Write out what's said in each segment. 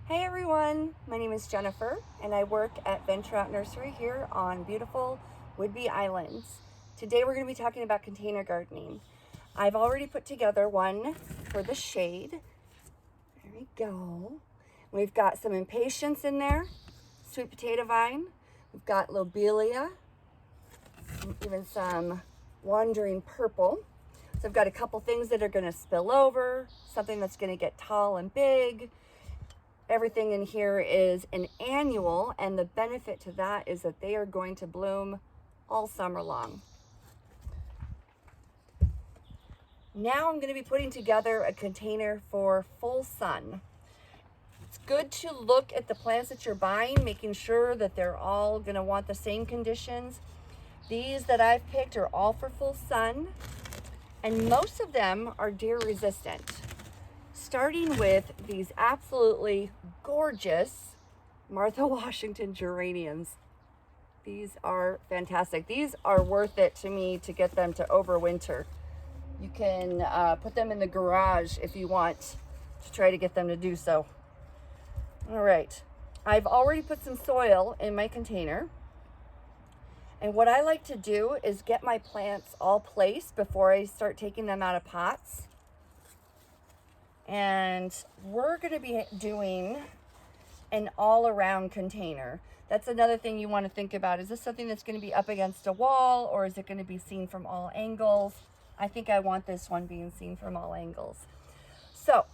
Hey everyone, my name is Jennifer and I work at Venture Out Nursery here on beautiful Whidbey Islands. Today we're going to be talking about container gardening. I've already put together one for the shade. There we go. We've got some impatiens in there, sweet potato vine. We've got lobelia, even some wandering purple. So I've got a couple things that are going to spill over, something that's going to get tall and big. Everything in here is an annual, and the benefit to that is that they are going to bloom all summer long. Now I'm going to be putting together a container for full sun. It's good to look at the plants that you're buying, making sure that they're all going to want the same conditions. These that I've picked are all for full sun, and most of them are deer resistant. Starting with these absolutely gorgeous Martha Washington geraniums. These are fantastic. These are worth it to me to get them to overwinter. You can put them in the garage if you want to try to get them to do so. All right, I've already put some soil in my container. And what I like to do is get my plants all placed before I start taking them out of pots. And we're going to be doing an all-around container. That's another thing you want to think about. Is this something that's going to be up against a wall, or is it going to be seen from all angles? I think I want this one being seen from all angles. So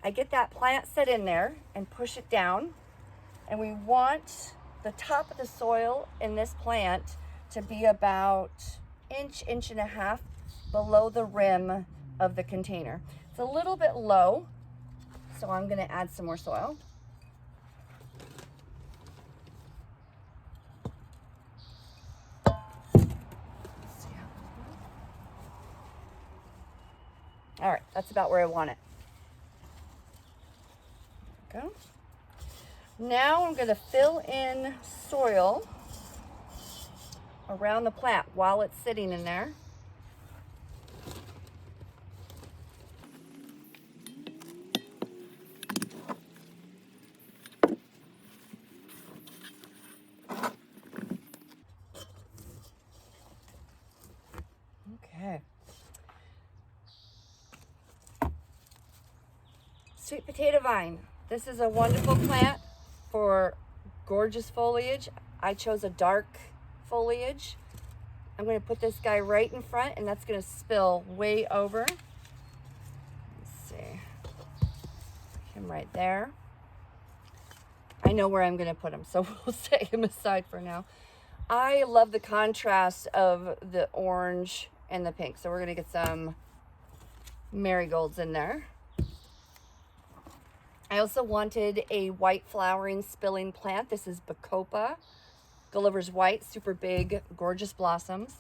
I get that plant set in there and push it down. And we want the top of the soil in this plant to be about inch and a half below the rim of the container. It's a little bit low, so I'm going to add some more soil. All right, that's about where I want it. There we go. Now I'm going to fill in soil around the plant while it's sitting in there. Okay. Sweet potato vine. This is a wonderful plant for gorgeous foliage. I chose a dark foliage. I'm going to put this guy right in front, and that's going to spill way over. Let's see. Him right there. I know where I'm going to put him, so we'll set him aside for now. I love the contrast of the orange and the pink, so we're going to get some marigolds in there. I also wanted a white flowering spilling plant. This is Bacopa, Gulliver's White, super big, gorgeous blossoms.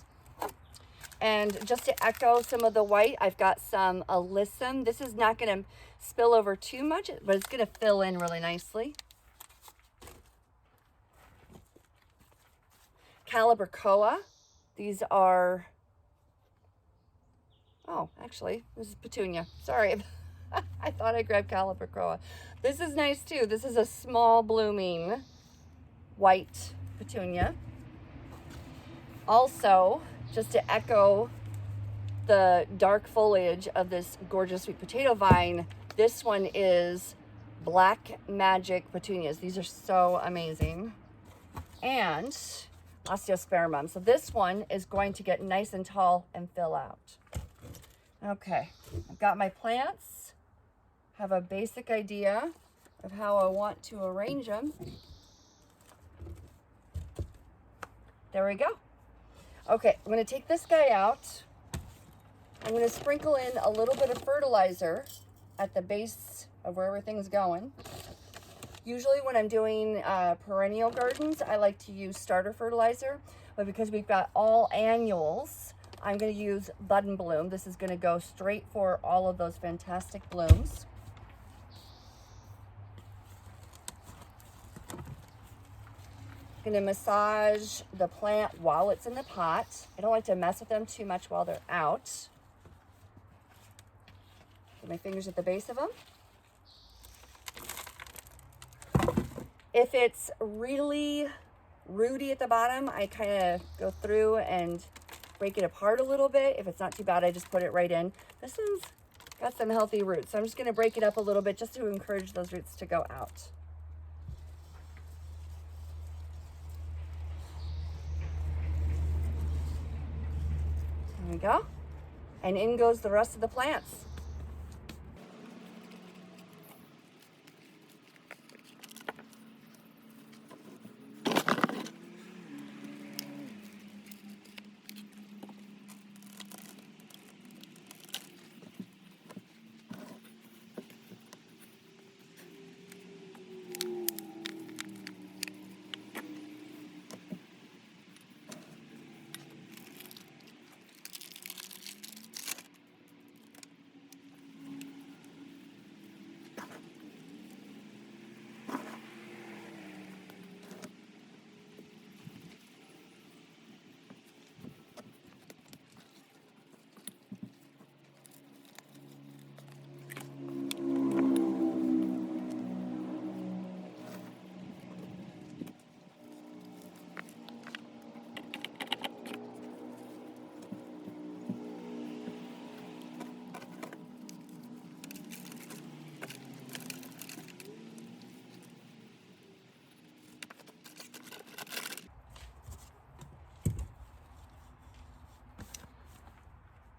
And just to echo some of the white, I've got some alyssum. This is not going to spill over too much, but it's going to fill in really nicely. Calibrachoa. These are, oh, actually, this is petunia. Sorry. I thought I grabbed Calibrachoa. This is nice too. This is a small blooming white petunia. Also, just to echo the dark foliage of this gorgeous sweet potato vine, this one is Black Magic petunias. These are so amazing. And osteospermum. So this one is going to get nice and tall and fill out. Okay, I've got my plants. Have a basic idea of how I want to arrange them. There we go. Okay, I'm going to take this guy out. I'm going to sprinkle in a little bit of fertilizer at the base of where everything's going. Usually when I'm doing perennial gardens, I like to use starter fertilizer, but because we've got all annuals, I'm going to use Bud and Bloom. This is going to go straight for all of those fantastic blooms. Going to massage the plant while it's in the pot. I don't like to mess with them too much while they're out. Get my fingers at the base of them. If it's really rooty at the bottom, I kind of go through and break it apart a little bit. If it's not too bad, I just put it right in. This one's got some healthy roots, so I'm just going to break it up a little bit just to encourage those roots to go out. There we go. And in goes the rest of the plants.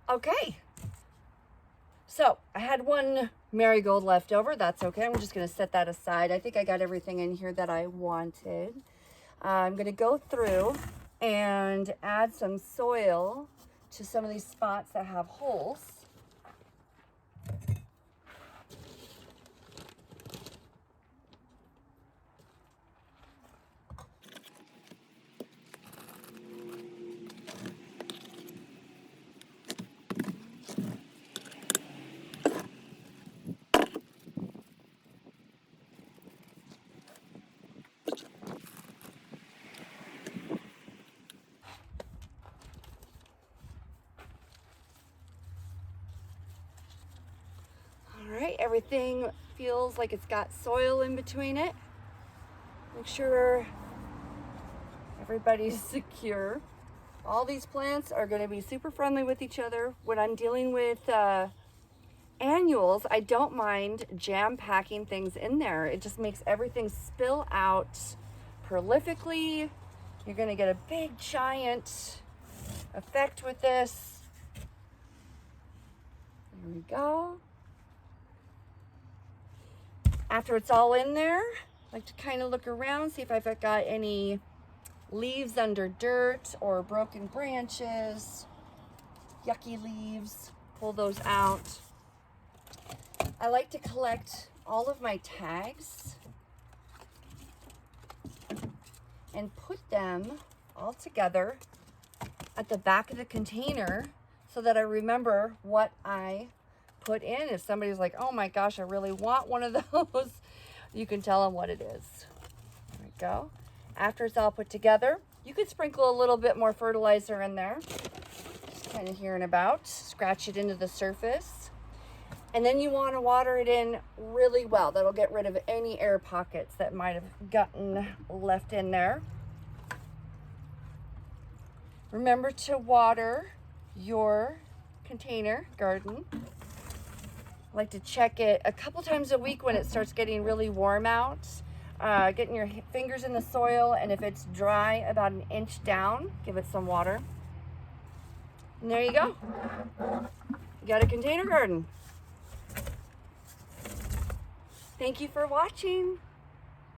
Okay, so I had one marigold left over. That's okay. I'm just going to set that aside. I think I got everything in here that I wanted. I'm going to go through and add some soil to some of these spots that have holes. All right, everything feels like it's got soil in between it. Make sure everybody's secure. All these plants are going to be super friendly with each other. When I'm dealing with annuals, I don't mind jam packing things in there. It just makes everything spill out prolifically. You're going to get a big giant effect with this. There we go. After it's all in there, I like to kind of look around, see if I've got any leaves under dirt or broken branches, yucky leaves, pull those out. I like to collect all of my tags and put them all together at the back of the container so that I remember what I put in. If somebody's like, oh my gosh, I really want one of those, you can tell them what it is. There we go. After it's all put together, you could sprinkle a little bit more fertilizer in there. Just kind of here and about. Scratch it into the surface. And then you want to water it in really well. That'll get rid of any air pockets that might have gotten left in there. Remember to water your container garden. I like to check it a couple times a week when it starts getting really warm out. Getting your fingers in the soil, and if it's dry about an inch down, give it some water. And there you go. You got a container garden. Thank you for watching.